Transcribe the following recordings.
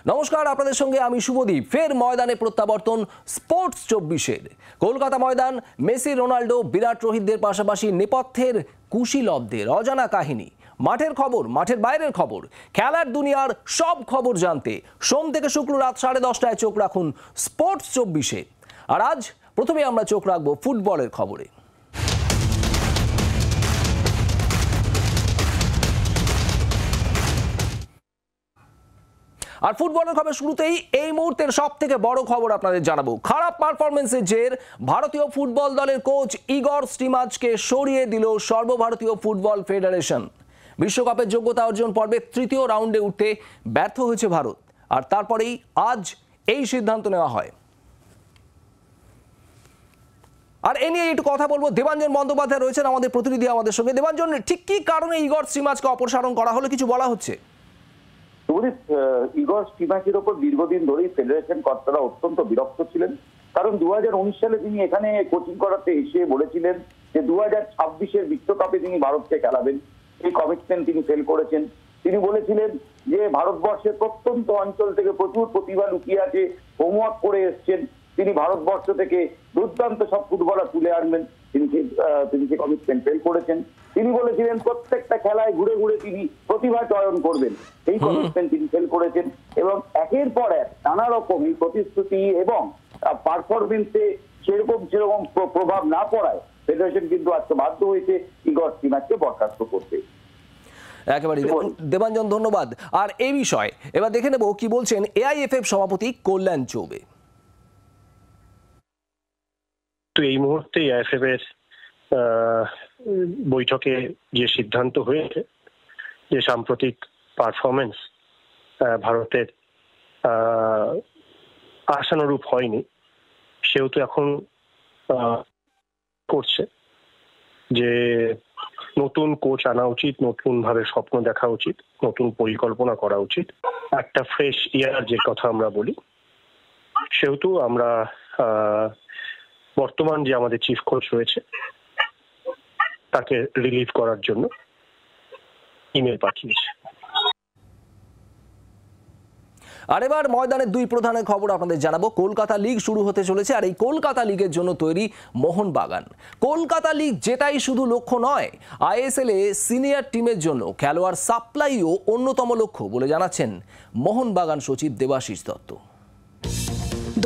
নমস্কার, আপনাদের সঙ্গে আমি শুভদীপ। ফের ময়দানে প্রত্যাবর্তন স্পোর্টস 24-এর। কলকাতা ময়দান মেসি, রোনাল্ডো, বিরাট রোহিতদের পাশাপাশি নেপথ্যের কুশীলবদের অজানা কাহিনী, মাঠের খবর, মাঠের বাইরের খবর, খেলার দুনিয়ার সব খবর জানতে সোম থেকে শুক্র রাত 10:30টায় চোখ রাখুন স্পোর্টস 24-এ। আর আজ প্রথমে আমরা চোখ রাখবো ফুটবলের খবরে। আর ফুটবলের খবর শুরুতেই এই মুহূর্তের সব থেকে বড় খবর আপনাদের জানাবো। খারাপ পারফরমেন্সের জের ভারতীয় ফুটবল দলের কোচ ইগর স্টিমাচকে সরিয়ে দিল সর্বভারতীয় ফুটবল ফেডারেশন। বিশ্বকাপের যোগ্যতা অর্জন পর্বে তৃতীয় রাউন্ডে উঠতে ব্যর্থ হয়েছে ভারত, আর তারপরেই আজ এই সিদ্ধান্ত নেওয়া হয়। আর এ নিয়ে একটু কথা বলবো, দেবাঞ্জন বন্দ্যোপাধ্যায় রয়েছেন আমাদের প্রতিনিধি আমাদের সঙ্গে। দেবাঞ্জন, ঠিক কি কারণে ইগর স্টিমাচকে অপসারণ করা হলো, কিছু বলা হচ্ছে? ইগর স্টিমাচের ওপর দীর্ঘদিন ধরেই ফেডারেশন কর্তারা অত্যন্ত বিরক্ত ছিলেন, কারণ 2019 সালে তিনি এখানে কোচিং করাতে এসে বলেছিলেন যে 2026-এর বিশ্বকাপে তিনি ভারতকে খেলাবেন। এই কমিটমেন্ট তিনি ফেল করেছেন। তিনি বলেছিলেন যে ভারতবর্ষের প্রত্যন্ত অঞ্চল থেকে প্রচুর প্রতিভা লুকিয়ে আছে, হোমওয়ার্ক করে এসছেন, তিনি ভারতবর্ষ থেকে দুর্দান্ত সব ফুটবলার তুলে আনবেন। তিনি সে কমিটমেন্ট ফেল করেছেন। তিনি বলেছিলেন প্রত্যেকটা খেলায় ঘুরে ঘুরে তিনি প্রতিভা চয়ন করবেন, এই কমিটমেন্ট তিনি ফেল করেছেন। এবং একের পর এক নানা রকম এই প্রতিশ্রুতি এবং পারফরমেন্সে সেরকম প্রভাব না পড়ায় ফেডারেশন কিন্তু আজকে বাধ্য হয়েছে ইগর স্টিমাচকে বরখাস্ত করতে। একেবারে দেবাঞ্জন, ধন্যবাদ। আর এই বিষয়ে এবার দেখে নেব কি বলছেন এআইএফএফ সভাপতি কল্যাণ চৌবে। তো এই মুহূর্তে এআইএফএফ এর বৈঠকে যে সিদ্ধান্ত হয়েছে যে সাম্প্রতিক পারফরমেন্স ভারতের আশানুরূপ হয়নি, সেহেতু এখন করছে যে নতুন কোচ আনা উচিত, নতুন ভাবে স্বপ্ন দেখা উচিত, নতুন পরিকল্পনা করা উচিত, একটা ফ্রেশ ইয়ার যে কথা আমরা বলি। সেহেতু আমরা বর্তমান যে আমাদের চিফ কোচ রয়েছে তাকে রিলিভ করার জন্য ইমেল পাঠিয়েছে। আর এবার ময়দানের দুই প্রধানের খবর আপনাদের জানাবো। কলকাতা লিগ শুরু হতে চলেছে, আর এই কলকাতা লিগের জন্য তৈরি মোহনবাগান। কলকাতা লিগ জেতাই শুধু লক্ষ্য নয়, আইএসএল এ সিনিয়র টিমের জন্য খেলোয়াড় সাপ্লাইও অন্যতম লক্ষ্য বলে জানাচ্ছেন মোহনবাগান সচিব দেবাশিস দত্ত।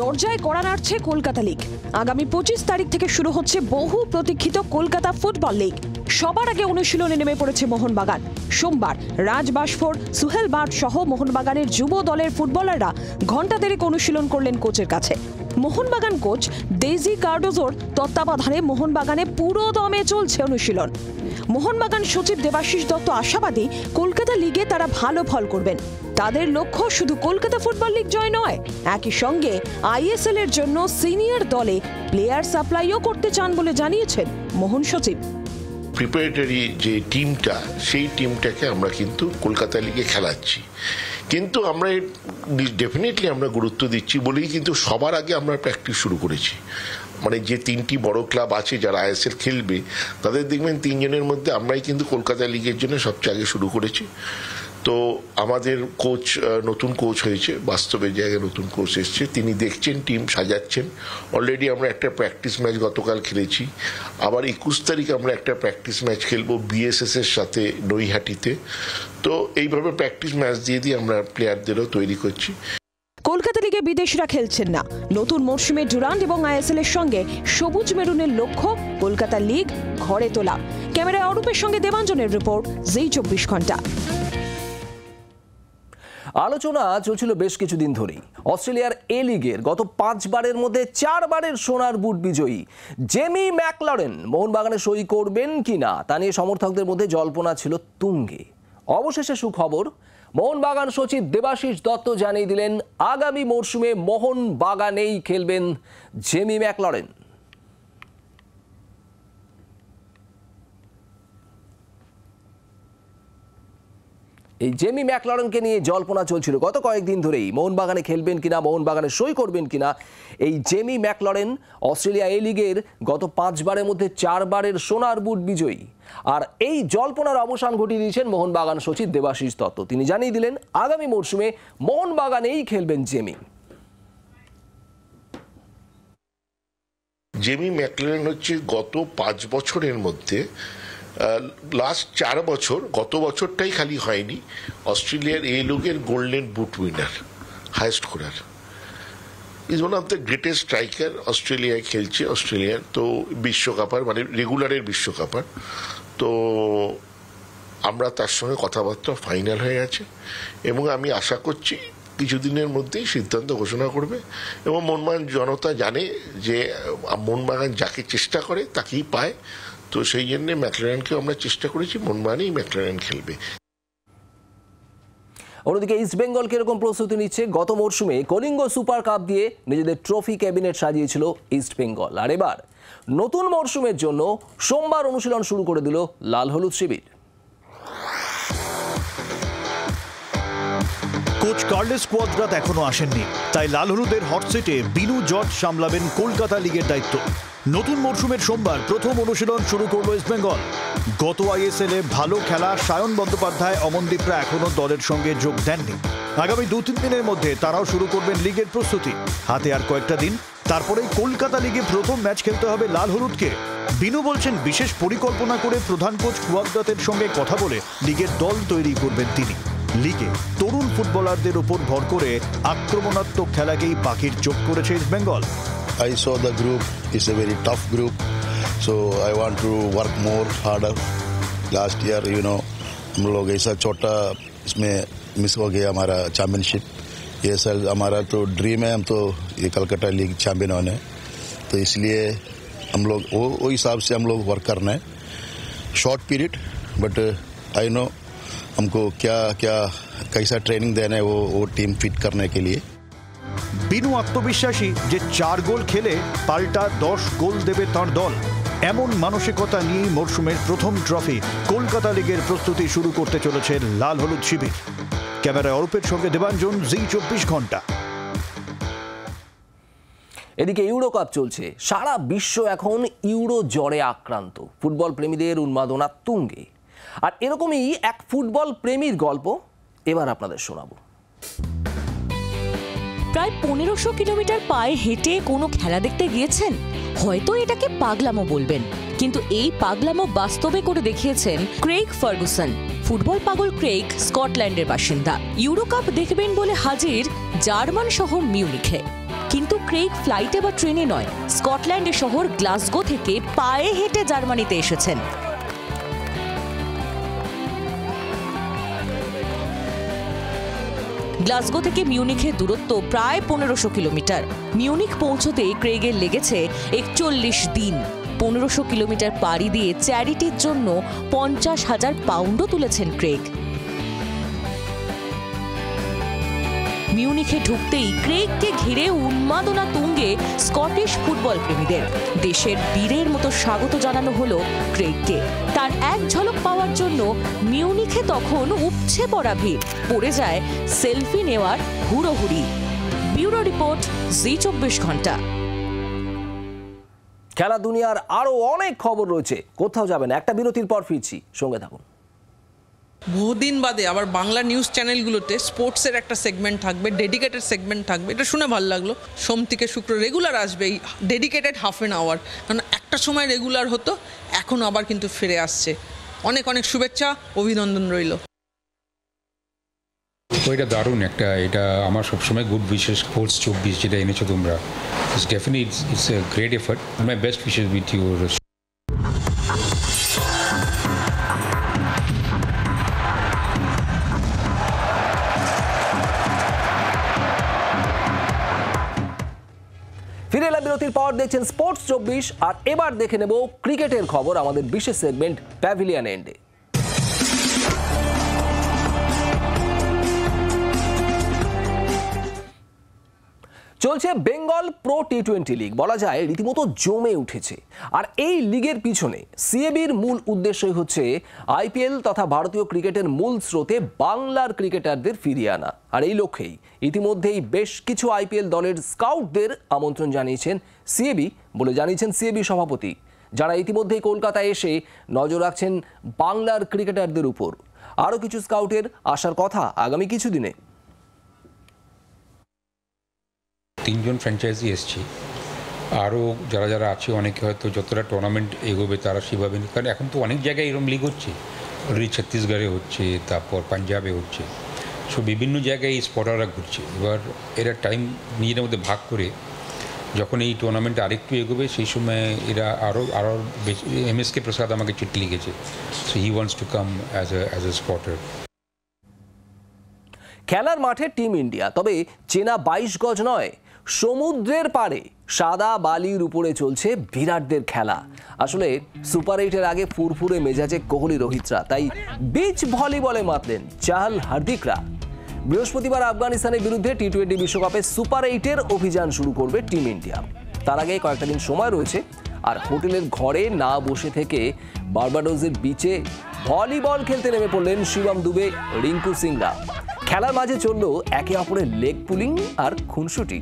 দরজায় কড়া নাড়ছে কলকাতা লিগ। আগামী 25 তারিখ থেকে শুরু হচ্ছে বহু প্রতীক্ষিত কলকাতা ফুটবল লিগ। সবার আগে অনুশীলনে নেমে পড়েছে মোহনবাগান। সোমবার রাজ বাশফোর, সুহেল বার্ট সহ মোহনবাগানের যুব দলের ফুটবলাররা ঘণ্টা দেড়েক অনুশীলন করলেন কোচের কাছে। মোহনবাগান কোচ ডেইজি কার্ডোজোর তত্ত্বাবধানে মোহনবাগানে পুরো দমে চলছে অনুশীলন। মোহনবাগান সচিব দেবাশিস দত্ত আশাবাদী কলকাতা লিগে তারা ভালো ফল করবেন। তাদের লক্ষ্য শুধু কলকাতা ফুটবল লিগ জয় নয়, একই সঙ্গে আইএসএল এর জন্য সিনিয়র দলে প্লেয়ার সাপ্লাইও করতে চান বলে জানিয়েছেন মোহন সচিব। প্রিপারেটরি যে টিমটা, সেই টিমটাকে আমরা কিন্তু কলকাতা লিগে খেলাচ্ছি, কিন্তু আমরা ডেফিনেটলি আমরা গুরুত্ব দিচ্ছি বলেই কিন্তু সবার আগে আমরা প্র্যাকটিস শুরু করেছি। মানে যে তিনটি বড় ক্লাব আছে যারা আইএসএল খেলবে, তাদের দেখবেন তিনজনের মধ্যে আমরাই কিন্তু কলকাতা লিগের জন্য সবচেয়ে আগে শুরু করেছি। তো আমাদের কোচ, নতুন কোচ হয়েছে, বাস্তবের জায়গায় নতুন কোচ এসছে, তিনি দেখছেন, টিম সাজাচ্ছেন। অলরেডি আমরা একটা প্র্যাকটিস ম্যাচ গতকাল খেলেছি, আবার 21 তারিখ আমরা একটা প্র্যাকটিস ম্যাচ খেলবো বিএসএস এর সাথে নৈহাটিতে। তো এইভাবে প্র্যাকটিস ম্যাচ দিয়ে আমরা প্লেয়ারদেরও তৈরি করছি। কলকাতা লিগে বিদেশিরা খেলছেন না। নতুন মরশুমে ডুরান্ড এবং আইএসএল এর সঙ্গে সবুজ মেরুনের লক্ষ্য কলকাতা লিগ ঘরে তোলা। ক্যামেরায় অরূপের সঙ্গে দেবাঞ্জনের রিপোর্ট, জি 24 ঘন্টা। আলোচনা চলছিল বেশ কিছুদিন ধরেই অস্ট্রেলিয়ার এ লিগের গত 5 বারের মধ্যে 4 বারের সোনার বুট বিজয়ী জেমি ম্যাকলরেন মোহনবাগানে সই করবেন কিনা তা নিয়ে সমর্থকদের মধ্যে জল্পনা ছিল তুঙ্গে। অবশেষে সুখবর, মোহনবাগান সচিব দেবাশিস দত্ত জানিয়ে দিলেন আগামী মরশুমে মোহনবাগানেই খেলবেন জেমি ম্যাকলরেন। এই জেমি ম্যাকলরেনকে নিয়ে জল্পনা চলছিল গত কয়েকদিন ধরেই, মোহনবাগানে খেলবেন কিনা, মোহনবাগানে সই করবেন কিনা। এই জেমি ম্যাকলরেন অস্ট্রেলিয়া এ লিগের গত 5 বারের মধ্যে 4 বারের সোনার বুট বিজয়ী। আর এই জল্পনার অবসান ঘটিয়ে দিয়েছেন মোহনবাগান সচিব দেবাশিস দত্ত। তিনি জানিয়ে দিলেন আগামী মরশুমে মোহনবাগানেই খেলবেন জেমি। জেমি ম্যাকলেন হচ্ছে গত 5 বছরের মধ্যে লাস্ট 4 বছর, গত বছরটাই খালি হয়নি, অস্ট্রেলিয়ার এ লিগের golden boot winner, highest scorer. Is one of the greatest striker. অস্ট্রেলিয়ায় খেলছে, অস্ট্রেলিয়ার তো বিশ্বকাপার মানে রেগুলারের বিশ্বকাপার। তো আমরা তার সঙ্গে কথাবার্তা ফাইনাল হয়ে গেছে এবং আমি আশা করছি কিছুদিনের মধ্যেই সিদ্ধান্ত ঘোষণা করবে। এবং মোহনবাগান জনতা জানে যে মোহনবাগান যাকে চেষ্টা করে তাকেই পায়। তো সেই জন্য ম্যাকলেনকেও আমরা চেষ্টা করেছি, মোহনবাগানেই ম্যাকলেন খেলবে। অন্যদিকে ইস্ট বেঙ্গল কিরকম প্রস্তুতি নিচ্ছে? গত মরশুমে কলিঙ্গ সুপার কাপ দিয়ে নিজেদের ট্রফি ক্যাবিনেট সাজিয়েছিল ইস্ট বেঙ্গল, আর এবার নতুন মরশুমের জন্য সোমবার অনুশীলন শুরু করে দিল লাল হলুদ শিবির। কোচ কার্লেস কোয়াদ্রাত এখনো আসেননি, তাই লাল হলুদের হট সিটে বিনু জর্জ সামলাবেন কলকাতা লিগের দায়িত্ব। নতুন মরশুমের সোমবার প্রথম অনুশীলন শুরু করলো ইস্ট বেঙ্গল। গত আইএসএল এ ভালো খেলা সায়ন বন্দ্যোপাধ্যায়, অমনদীপরা এখনো দলের সঙ্গে যোগ দেননি। আগামী 2-3 দিনের মধ্যে তারাও শুরু করবেন লিগের প্রস্তুতি। হাতে আর কয়েকটা দিন, তারপরেই কলকাতা লিগে প্রথম ম্যাচ খেলতে হবে লাল হলুদকে। বিনু বলছেন বিশেষ পরিকল্পনা করে প্রধান কোচ কুয়াদ্রাতের সঙ্গে কথা বলে লিগের দল তৈরি করবেন তিনি। লিগে তরুণ ফুটবলারদের উপর ভর করে আক্রমণাত্মক খেলাকেই পাখির চোখ করেছে east Bengal. I saw the group is a very tough group, so I want to work more harder. Last year, हम लोग ऐसा छोटा इसमें मिस हो गया हमारा चैंपियनशिप। ये साल हमारा तो ड्रीम है, हम तो ये कलकत्ता लीग चैंपियन होने, तो इसलिए हम लोग वो हिसाब से हम लोग वर्क करना है। Short period, but I know हमको क्या क्या कैसा ट्रेनिंग देना है वो टीम फिट करने के लिए। বিনু আত্মবিশ্বাসী যে 4 গোল খেলে পাল্টা 10 গোল দেবে তাঁর দল। এমন মানসিকতা নিয়েই মরশুমের প্রথম ট্রফি কলকাতা লিগের প্রস্তুতি শুরু করতে চলেছে লাল হলুদ শিবির। ক্যামেরায় অরূপের সঙ্গে দেবাঞ্জন, জি 24 ঘন্টা। এদিকে ইউরো কাপ চলছে, সারা বিশ্ব এখন ইউরো জ্বরে আক্রান্ত, ফুটবল প্রেমীদের উন্মাদনা তুঙ্গে। আর এরকমই এক ফুটবল প্রেমীর গল্প এবার আপনাদের শোনাবো। প্রায় 1500 কিলোমিটার পায়ে হেঁটে কোনো খেলা দেখতে গিয়েছেন? হয়তো এটাকে পাগলামো বলবেন, কিন্তু এই পাগলামো বাস্তবে করে দেখিয়েছেন ক্রেইগ ফার্গুসন। ফুটবল পাগল ক্রেইগ স্কটল্যান্ডের বাসিন্দা। ইউরো কাপ দেখবেন বলে হাজির জার্মান শহর মিউনিখে। কিন্তু ক্রেইগ ফ্লাইটে বা ট্রেনে নয়, স্কটল্যান্ডের শহর গ্লাসগো থেকে পায়ে হেঁটে জার্মানিতে এসেছেন। গ্লাসগো থেকে মিউনিখের দূরত্ব প্রায় 1500 কিলোমিটার। মিউনিখ পৌঁছতে ক্রেইগের লেগেছে 41 দিন। 1500 কিলোমিটার পাড়ি দিয়ে চ্যারিটির জন্য 50,000 পাউন্ডও তুলেছেন ক্রেইগ। মিউনিখে ঢুকতেই ক্রেইগকে ঘিরে উন্মাদনা তুঙ্গে স্কটিশ ফুটবল প্রেমীদের। দেশের বীরের মতো স্বাগত জানানো হলো ক্রেইগকে। তার এক ঝলক পাওয়ার জন্য মিউনিখে তখন উপচে পড়া ভিড়, পড়ে যায় সেলফি নেওয়ার হুড়োহুড়ি। ব্যুরো রিপোর্ট, জি 24 ঘন্টা। খেলা দুনিয়ার আরো অনেক খবর রয়েছে, কোথাও যাবেন, একটা বিরতির পর ফিরছি, সঙ্গে থাকুন। বহুদিন বাদে আবার বাংলা নিউজ চ্যানেলগুলোতে স্পোর্টসের একটা সেগমেন্ট থাকবে, ডেডিকেটেড সেগমেন্ট থাকবে। এটা শুনে ভালো লাগলো। সোম থেকে শুক্র রেগুলার আসবে এই ডেডিকেটেড হাফ অ্যান আওয়ার, কারণ একটা সময় রেগুলার হতো, এখন আবার কিন্তু ফিরে আসছে। অনেক অনেক শুভেচ্ছা, অভিনন্দন রইল। এটা দারুণ একটা, এটা আমার সবসময় গুড উইশেস। স্পোর্টস 24 যেটা এনেছো তোমরা, it's definitely it's a great effort. My best wishes with your. ফিরে এলাম বিরতির পর, দেখছেন স্পোর্টস 24। আর এবার দেখে নেব ক্রিকেটের খবর, আমাদের বিশেষ সেগমেন্ট প্যাভিলিয়ন এন্ডে। চলছে বেঙ্গল প্রো টি20 লিগ, বলা যায় রীতিমতো জমে উঠেছে। আর এই লিগের পিছনে সিএবির মূল উদ্দেশ্যই হচ্ছে আইপিএল তথা ভারতীয় ক্রিকেটের মূল স্রোতে বাংলার ক্রিকেটারদের ফিরিয়ে আনা। আর এই লক্ষ্যেই ইতিমধ্যেই বেশ কিছু আইপিএল দলের স্কাউটদের আমন্ত্রণ জানিয়েছেন সিএবি বলে জানিয়েছেন সিএবি সভাপতি, যারা ইতিমধ্যেই কলকাতায় এসে নজর রাখছেন বাংলার ক্রিকেটারদের উপর। আরও কিছু স্কাউটের আসার কথা আগামী কিছুদিনে। 3 জন ফ্র্যাঞ্চাইজি এসছে, আরও যারা যারা আছে অনেকে হয়তো যতটা টুর্নামেন্ট এগোবে তারা সেভাবে, কারণ এখন তো অনেক জায়গায় এরকম লিগ হচ্ছে, অলরেডি ছত্তিশগড়ে হচ্ছে, তারপর পাঞ্জাবে হচ্ছে, সো বিভিন্ন জায়গায় এই স্পটাররা ঘুরছে। এবার এরা টাইম নিজেদের মধ্যে ভাগ করে যখন এই টুর্নামেন্ট আরেকটু এগোবে সেই সময় এরা আরও বেশি। এমএসকে প্রসাদ আমাকে চিঠি লিখেছে, so he wants to come as a spotter. খেলার মাঠে টিম ইন্ডিয়া, তবে চেনা 22 গজ নয়, সমুদ্রের পাড়ে সাদা বালির উপরে চলছে বিরাটদের খেলা। আসলে সুপার 8-এর আগে ফুরফুরে মেজাজে কোহলি রোহিতরা, তাই বিচ ভলিবলে মাতলেন চাহল হার্দিকরা। বৃহস্পতিবার আফগানিস্তানের বিরুদ্ধে টি20 বিশ্বকাপে সুপার 8-এর অভিযান শুরু করবে টিম ইন্ডিয়া। তার আগে কয়েকটা দিন সময় রয়েছে, আর হোটেলের ঘরে না বসে থেকে বার্বাডোসের বিচে ভলিবল খেলতে নেমে পড়লেন শিবম দুবে, রিঙ্কু সিংরা। খেলার মাঝে চলল একে অপরের লেগ পুলিং আর খুনসুটি।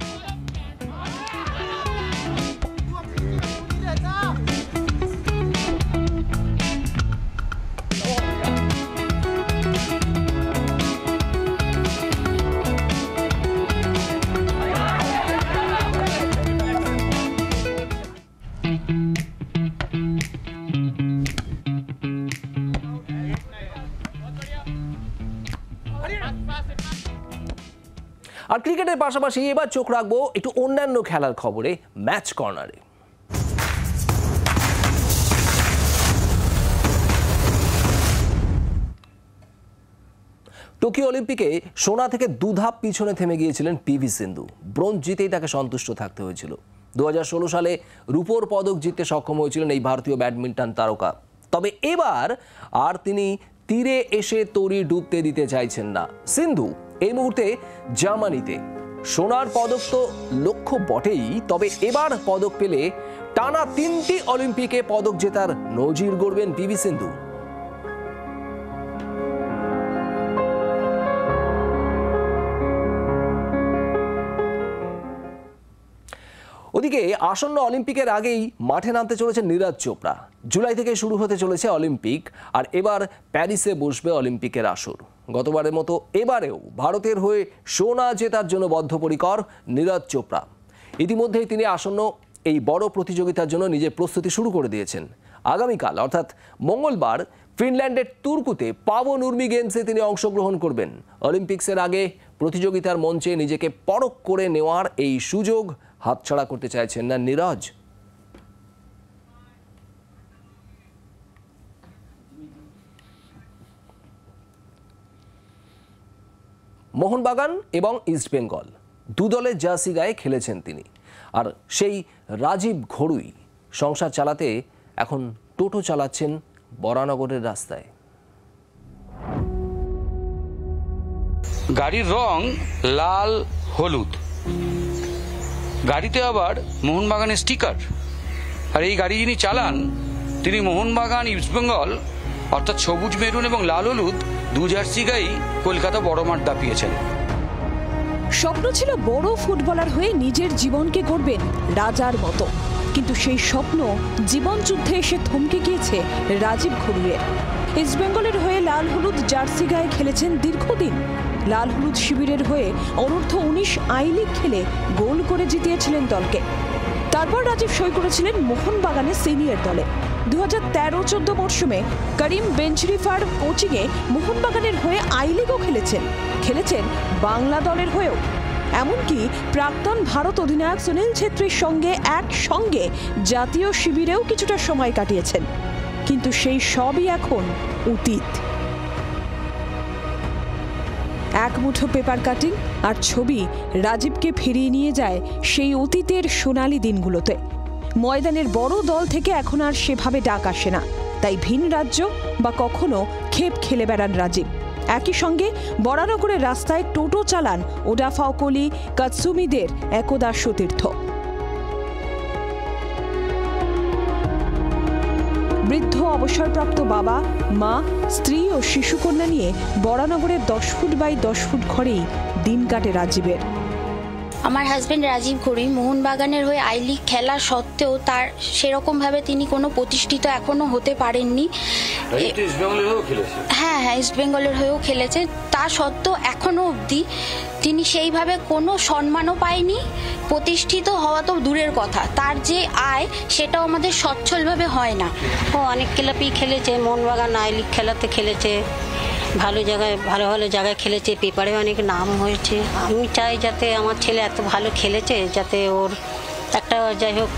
আর ক্রিকেটের পাশাপাশি এবার চোখ রাখবো একটু অন্যান্য খেলার খবরে, ম্যাচ কর্নারে। টোকিও অলিম্পিকে সোনা থেকে 2 ধাপ পিছনে থেমে গিয়েছিলেন পিভি সিন্ধু। ব্রোঞ্জ জিতেই তাকে সন্তুষ্ট থাকতে হয়েছিল। 2016 সালে রূপোর পদক জিততে সক্ষম হয়েছিলেন এই ভারতীয় ব্যাডমিন্টন তারকা। তবে এবার আর তিনি তীরে এসে তরি ডুবতে দিতে চাইছেন না। সিন্ধু এই মুহূর্তে জার্মানিতে। সোনার পদক তো লক্ষ্য বটেই, তবে এবার পদক পেলে টানা 3টি অলিম্পিকে পদক জেতার নজির গড়বেন পিভি সিন্ধু। ওদিকে আসন্ন অলিম্পিকের আগেই মাঠে নামতে চলেছে নীরজ চোপড়া। জুলাই থেকে শুরু হতে চলেছে অলিম্পিক, আর এবার প্যারিসে বসবে অলিম্পিকের আসর। গতবারের মতো এবারেও ভারতের হয়ে সোনা জেতার জন্য বদ্ধপরিকর নীরজ চোপড়া। ইতিমধ্যেই তিনি আসন্ন এই বড় প্রতিযোগিতার জন্য নিজের প্রস্তুতি শুরু করে দিয়েছেন। আগামীকাল অর্থাৎ মঙ্গলবার ফিনল্যান্ডের তুর্কুতে পাবন উর্মি গেমসে তিনি অংশগ্রহণ করবেন। অলিম্পিক্সের আগে প্রতিযোগিতার মঞ্চে নিজেকে পরখ করে নেওয়ার এই সুযোগ হাতছাড়া করতে চাইছেন না নীরজ। মোহনবাগান এবং ইস্টবেঙ্গল দু দলের জার্সি গায়ে খেলেছেন তিনি। আর সেই রাজীব ঘড়ুই সংসার চালাতে এখন টোটো চালাচ্ছেন বরানগরের রাস্তায়। গাড়ির রং লাল হলুদ, গাড়িতে আবার মোহনবাগানের স্টিকার। আর এই গাড়ি যিনি চালান তিনি মোহনবাগান ইস্টবেঙ্গল অর্থাৎ সবুজ মেরুন এবং লাল হলুদ 2 জার্সি গায়েই কলকাতা বড় মাঠ দাপিয়েছেন। স্বপ্ন ছিল বড় ফুটবলার হয়ে নিজের জীবনকে গড়বেন রাজার মতো, কিন্তু সেই স্বপ্ন জীবন যুদ্ধে এসে থমকে গিয়েছে রাজীব ঘড়ুইয়ের। ইস্টবেঙ্গলের হয়ে লাল হলুদ জার্সি গায়ে খেলেছেন দীর্ঘদিন। লাল হলুদ শিবিরের হয়ে অনূর্ধ্ব 19 আই লিগ খেলে গোল করে জিতিয়েছিলেন দলকে। তারপর রাজীব সই করেছিলেন মোহনবাগানের সিনিয়র দলে। 2013-14 মরশুমে করিম বেঞ্চরিফার কোচিংয়ে মোহনবাগানের হয়ে আই লিগও খেলেছেন বাংলা দলের হয়েও। এমনকি প্রাক্তন ভারত অধিনায়ক সুনীল ছেত্রীর সঙ্গে একসঙ্গে জাতীয় শিবিরেও কিছুটা সময় কাটিয়েছেন। কিন্তু সেই সবই এখন অতীত। এক মুঠো পেপার কাটিং আর ছবি রাজীবকে ফিরিয়ে নিয়ে যায় সেই অতীতের সোনালী দিনগুলোতে। ময়দানের বড় দল থেকে এখন আর সেভাবে ডাক আসে না, তাই ভিন রাজ্য বা কখনো খেপ খেলে বেড়ান রাজীব। একই সঙ্গে বরানগরের রাস্তায় টোটো চালান ওডাফাও কোলি কাতসুমিদের একদা সতীর্থ। বৃদ্ধ অবসরপ্রাপ্ত বাবা, মা, স্ত্রী ও শিশুকন্যা নিয়ে বরানগরের 10 ফুট বাই 10 ফুট ঘরেই দিন কাটে রাজীবের। আমার হাজবেন্ড রাজীব ঘড়ুই মোহনবাগানের হয়ে আই লিগ খেলা সত্ত্বেও তার সেরকমভাবে তিনি কোনো প্রতিষ্ঠিত এখনো হতে পারেননি। হ্যাঁ, ইস্ট বেঙ্গলের হয়েও খেলেছে। তা সত্ত্বেও এখনো অবধি তিনি সেইভাবে কোনো সম্মানও পায়নি, প্রতিষ্ঠিত হওয়া তো দূরের কথা, তার যে আয় সেটাও আমাদের সচ্ছলভাবে হয় না। ও অনেক ক্লাবেই খেলেছে, মোহনবাগান আই লিগ খেলাতে খেলেছে, ভালো জায়গায় ভালো ভালো জায়গায় খেলেছে, পেপারে অনেক নাম হয়েছে। আমি চাই যাতে আমার ছেলে এত ভালো খেলেছে যাতে ওর একটা যাই হোক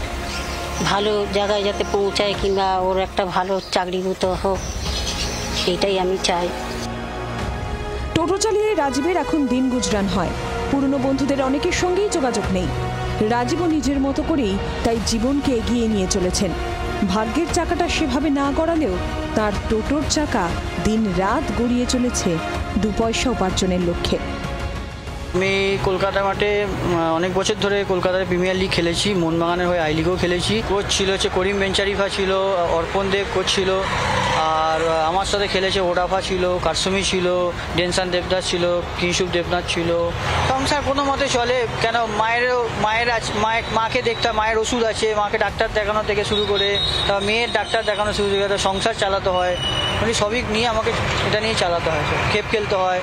ভালো জায়গায় যাতে পৌঁছায়, কিংবা ওর একটা ভালো চাকরিভূত হোক, এইটাই আমি চাই। টোটো চালিয়ে রাজীবের এখন দিন গুজরান হয়। পুরনো বন্ধুদের অনেকের সঙ্গেই যোগাযোগ নেই। রাজীবও নিজের মতো করেই তাই জীবনকে এগিয়ে নিয়ে চলেছেন। ভাগ্যের চাকাটা সেভাবে না গড়ালেও তার টোটোর চাকা দিন রাত গড়িয়ে চলেছে 2 পয়সা উপার্জনের লক্ষ্যে। আমি কলকাতা মাঠে অনেক বছর ধরে কলকাতার প্রিমিয়ার লিগ খেলেছি, মোহনবাগানের হয়ে আই লিগও খেলেছি। কোচ ছিল হচ্ছে করিম বেঞ্চারিফা ছিল, অর্পণ দেব কোচ ছিল, আর আমার সাথে খেলেছে ওডাফা ছিল, কারসুমি ছিল, ডেনসান দেবদাস ছিল, কিংশুক দেবনাথ ছিল। সংসার কোনো মতে চলে, কেন মাকে দেখতে, মায়ের ওষুধ আছে, মাকে ডাক্তার দেখানো থেকে শুরু করে তারপর মেয়ের ডাক্তার দেখানো শুরু করে সংসার চালাতে হয়, মানে সবই নিয়ে আমাকে এটা নিয়ে চালাতে হয়। খেপ খেলতে হয়,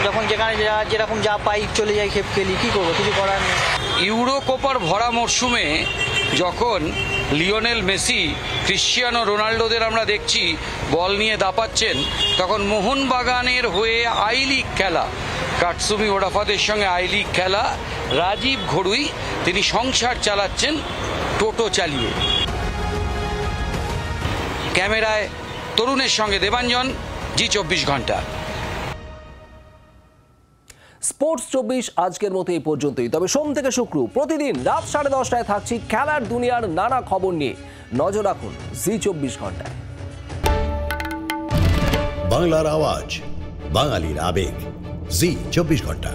যখন যেখানে যেরকম যা পাই চলে যাই, খেপ খেলি, কী করবো, কিছু করার নেই। ইউরো কোপার ভরা মরশুমে যখন লিওনেল মেসি, ক্রিশ্চিয়ানো রোনাল্ডোদের আমরা দেখছি বল নিয়ে দাপাচ্ছেন, তখন মোহনবাগানের হয়ে আই লিগ খেলা, কাটসুমি ওডাফাদের সঙ্গে আই লিগ খেলা রাজীব ঘড়ুই তিনি সংসার চালাচ্ছেন টোটো চালিয়ে। ক্যামেরায় তরুণের সঙ্গে দেবাঞ্জন, জি24 ঘন্টা। স্পোর্টস 24 আজকের মতো এই পর্যন্তই। তবে সোম থেকে শুক্র প্রতিদিন রাত 10:30টায় থাকছি খেলার দুনিয়ার নানা খবর নিয়ে। নজর রাখুন জি24 ঘন্টায়। বাংলার আওয়াজ, বাঙালির আবেগ, জি24 ঘন্টা।